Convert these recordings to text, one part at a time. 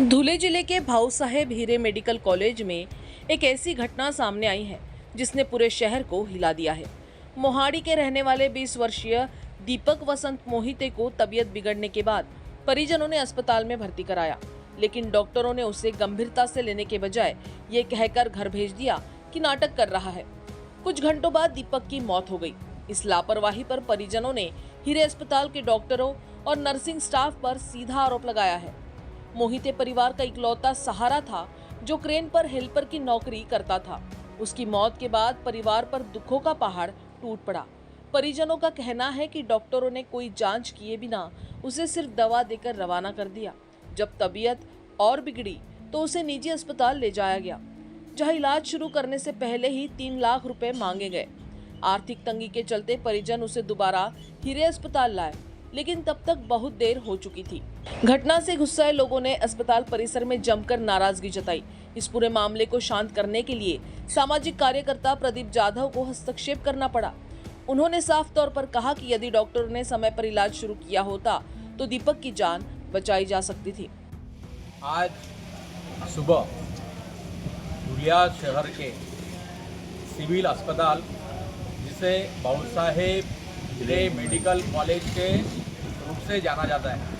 धुले जिले के भाऊ साहेब हीरे मेडिकल कॉलेज में एक ऐसी घटना सामने आई है जिसने पूरे शहर को हिला दिया है। मोहाड़ी के रहने वाले 20 वर्षीय दीपक वसंत मोहिते को तबीयत बिगड़ने के बाद परिजनों ने अस्पताल में भर्ती कराया, लेकिन डॉक्टरों ने उसे गंभीरता से लेने के बजाय ये कहकर घर भेज दिया कि नाटक कर रहा है। कुछ घंटों बाद दीपक की मौत हो गई। इस लापरवाही पर परिजनों ने हीरे अस्पताल के डॉक्टरों और नर्सिंग स्टाफ पर सीधा आरोप लगाया है। मोहिते परिवार का इकलौता सहारा था जो क्रेन पर हेल्पर की नौकरी करता था। उसकी मौत के बाद परिवार पर दुखों का पहाड़ टूट पड़ा। परिजनों का कहना है कि डॉक्टरों ने कोई जांच किए बिना उसे सिर्फ दवा देकर रवाना कर दिया। जब तबीयत और बिगड़ी तो उसे निजी अस्पताल ले जाया गया, जहां इलाज शुरू करने से पहले ही 3 लाख रुपए मांगे गए। आर्थिक तंगी के चलते परिजन उसे दोबारा हीरे अस्पताल लाए, लेकिन तब तक बहुत देर हो चुकी थी। घटना से गुस्साए लोगों ने अस्पताल परिसर में जमकर नाराजगी जताई। इस पूरे मामले को शांत करने के लिए सामाजिक कार्यकर्ता प्रदीप जाधव को हस्तक्षेप करना पड़ा। उन्होंने साफ तौर पर कहा कि यदि डॉक्टरों ने समय पर इलाज शुरू किया होता तो दीपक की जान बचाई जा सकती थी। आज सुबह धुलिया शहर के सिविल अस्पताल, जिसे भाऊ साहेब हीरे मेडिकल कॉलेज के रूप से जाना जाता है,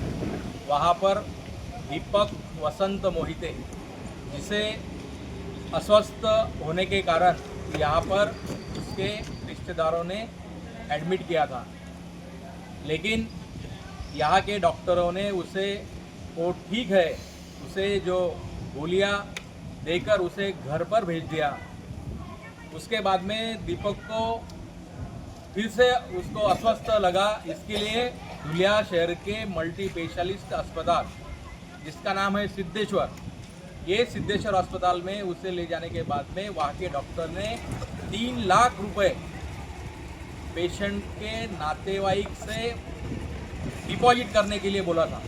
वहाँ पर दीपक वसंत मोहिते, जिसे अस्वस्थ होने के कारण यहाँ पर उसके रिश्तेदारों ने एडमिट किया था, लेकिन यहाँ के डॉक्टरों ने उसे वो ठीक है, उसे जो गोलियाँ देकर उसे घर पर भेज दिया। उसके बाद में दीपक को फिर से उसको अस्वस्थ लगा। इसके लिए धुलिया शहर के मल्टी स्पेशलिस्ट अस्पताल, जिसका नाम है सिद्धेश्वर, ये सिद्धेश्वर अस्पताल में उसे ले जाने के बाद में वहाँ के डॉक्टर ने 3 लाख रुपए पेशेंट के नातेवाईक से डिपॉजिट करने के लिए बोला था,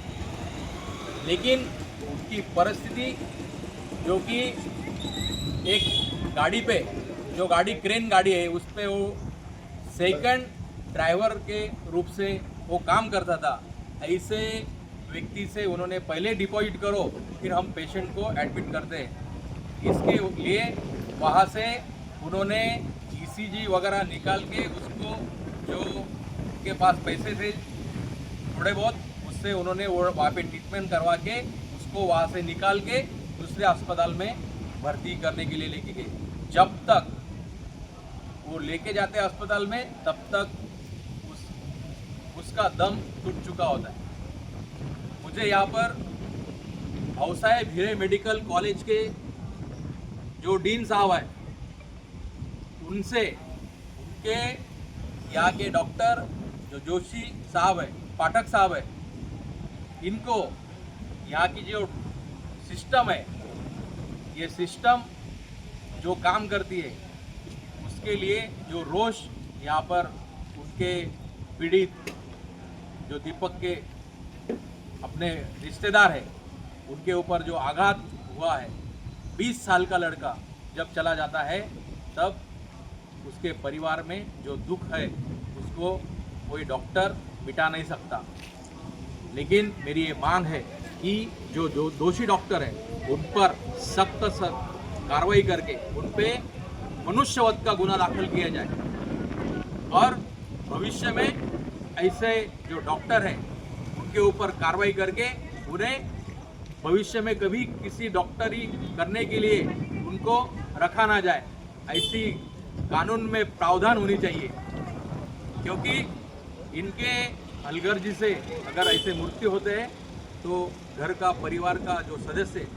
लेकिन उसकी परिस्थिति, जो कि एक गाड़ी पे, जो गाड़ी क्रेन गाड़ी है, उस पर वो सेकंड ड्राइवर के रूप से वो काम करता था, ऐसे व्यक्ति से उन्होंने पहले डिपॉजिट करो फिर हम पेशेंट को एडमिट करते हैं। इसके लिए वहाँ से उन्होंने ईसीजी वगैरह निकाल के उसको, जो उनके पास पैसे थे थोड़े बहुत, उससे उन्होंने वो वहाँ पे ट्रीटमेंट करवा के उसको वहाँ से निकाल के दूसरे अस्पताल में भर्ती करने के लिए लेके गए। जब तक वो लेके जाते अस्पताल में, तब तक उसका दम टूट चुका होता है। मुझे यहाँ पर भाऊ साहेब हीरे मेडिकल कॉलेज के जो डीन साहब है, उनसे, उनके यहाँ के डॉक्टर जो जोशी साहब है, पाठक साहब है, इनको यहाँ की जो सिस्टम है, ये सिस्टम जो काम करती है, उसके लिए जो रोष यहाँ पर उनके पीड़ित जो दीपक के अपने रिश्तेदार है, उनके ऊपर जो आघात हुआ है, 20 साल का लड़का जब चला जाता है तब उसके परिवार में जो दुख है उसको कोई डॉक्टर मिटा नहीं सकता। लेकिन मेरी ये मांग है कि जो दोषी डॉक्टर है उन पर सख्त कार्रवाई करके उन पे मनुष्यवध का गुना दाखिल किया जाए, और भविष्य में ऐसे जो डॉक्टर हैं उनके ऊपर कार्रवाई करके उन्हें भविष्य में कभी किसी डॉक्टरी करने के लिए उनको रखा ना जाए, ऐसी कानून में प्रावधान होनी चाहिए। क्योंकि इनके हलगर्जी से अगर ऐसे मृत्यु होते हैं तो घर का, परिवार का जो सदस्य,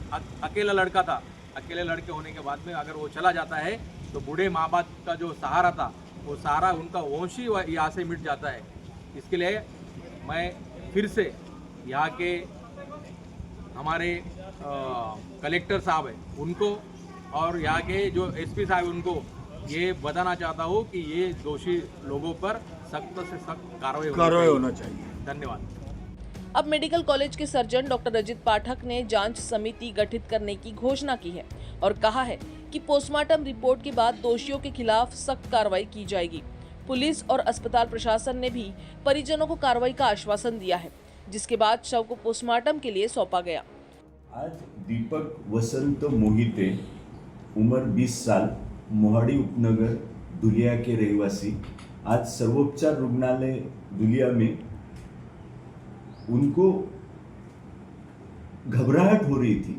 अकेला लड़का था, अकेले लड़के होने के बाद में अगर वो चला जाता है तो बूढ़े माँ बाप का जो सहारा था, वो सहारा उनका वंश ही यहाँ से मिट जाता है। इसके लिए मैं फिर से यहाँ के हमारे कलेक्टर साहब हैं उनको और यहाँ के जो एसपी साहब, उनको ये बताना चाहता हूँ कि ये दोषी लोगों पर सख्त से सख्त कार्रवाई होना चाहिए। धन्यवाद। अब मेडिकल कॉलेज के सर्जन डॉक्टर अजित पाठक ने जांच समिति गठित करने की घोषणा की है और कहा है कि पोस्टमार्टम रिपोर्ट के बाद दोषियों के खिलाफ सख्त कार्रवाई की जाएगी। पुलिस और अस्पताल प्रशासन ने भी परिजनों को कार्रवाई का आश्वासन दिया है, जिसके बाद शव को पोस्टमार्टम के लिए सौंपा गया। आज दीपक वसंत मोहिते, उम्र 20 साल, मोहाड़ी उपनगर दुलिया के रहवासी, आज सर्वोपचार रुग्णालय दुलिया में उनको घबराहट हो रही थी,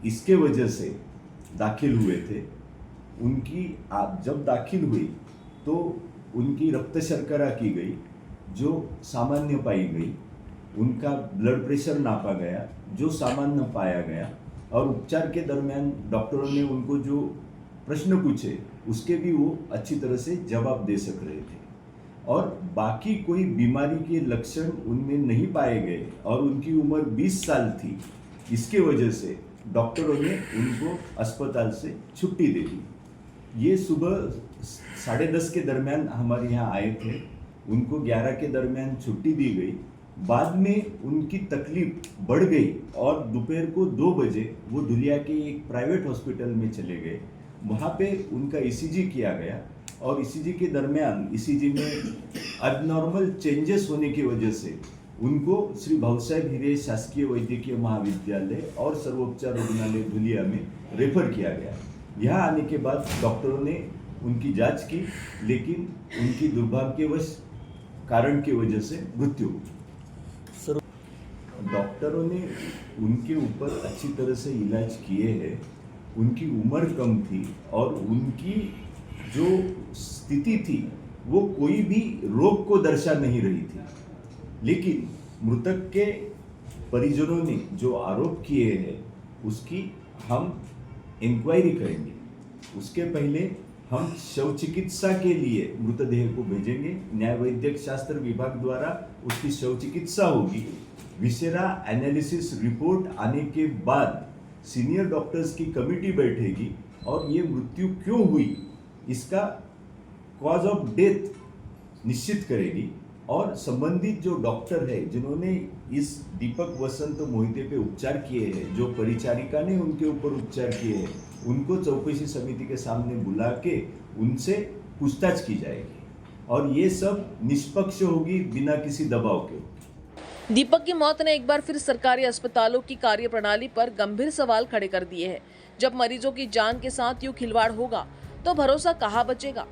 इसके वजह से दाखिल हुए थे। उनकी जब दाखिल हुई तो उनकी रक्त शर्करा की गई जो सामान्य पाई गई, उनका ब्लड प्रेशर नापा गया जो सामान्य पाया गया, और उपचार के दरमियान डॉक्टरों ने उनको जो प्रश्न पूछे उसके भी वो अच्छी तरह से जवाब दे सक रहे थे, और बाकी कोई बीमारी के लक्षण उनमें नहीं पाए गए, और उनकी उम्र 20 साल थी, इसके वजह से डॉक्टरों ने उनको अस्पताल से छुट्टी दे दी। ये सुबह 10:30 के दरमियान हमारे यहाँ आए थे, उनको 11 के दरमियान छुट्टी दी गई। बाद में उनकी तकलीफ बढ़ गई और दोपहर को 2 बजे वो दुलिया के एक प्राइवेट हॉस्पिटल में चले गए। वहाँ पे उनका ईसीजी किया गया, और ईसीजी के दरमियान ईसीजी में अबनॉर्मल चेंजेस होने की वजह से उनको श्री भाऊसाहेब हिरे शासकीय वैद्यकीय महाविद्यालय और सर्वोपचार रुग्णालय दुलिया में रेफर किया गया। यहाँ आने के बाद डॉक्टरों ने उनकी जांच की, लेकिन उनकी दुर्भाग्यवश कारण की वजह से मृत्यु हुई। डॉक्टरों ने उनके ऊपर अच्छी तरह से इलाज किए हैं। उनकी उम्र कम थी और उनकी जो स्थिति थी वो कोई भी रोग को दर्शा नहीं रही थी, लेकिन मृतक के परिजनों ने जो आरोप किए हैं उसकी हम इंक्वायरी करेंगे। उसके पहले हम शव चिकित्सा के लिए मृतदेह को भेजेंगे। न्याय वैद्यक शास्त्र विभाग द्वारा उसकी शव चिकित्सा होगी। विसेरा एनालिसिस रिपोर्ट आने के बाद सीनियर डॉक्टर्स की कमिटी बैठेगी और ये मृत्यु क्यों हुई इसका कॉज ऑफ डेथ निश्चित करेगी, और संबंधित जो डॉक्टर है जिन्होंने इस दीपक वसंत मोहिते पे उपचार किए हैं, जो परिचारिका ने उनके ऊपर उपचार किए हैं, उनको चौकसी समिति के सामने बुला के उनसे पूछताछ की जाएगी, और ये सब निष्पक्ष होगी, बिना किसी दबाव के। दीपक की मौत ने एक बार फिर सरकारी अस्पतालों की कार्यप्रणाली पर गंभीर सवाल खड़े कर दिए हैं। जब मरीजों की जान के साथ यूं खिलवाड़ होगा तो भरोसा कहाँ बचेगा।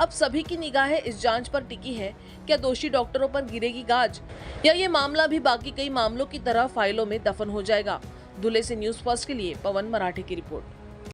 अब सभी की निगाहें इस जांच पर टिकी है। क्या दोषी डॉक्टरों पर गिरेगी गाज, या ये मामला भी बाकी कई मामलों की तरह फाइलों में दफन हो जाएगा। धुले से न्यूज़ फर्स्ट के लिए पवन मराठे की रिपोर्ट।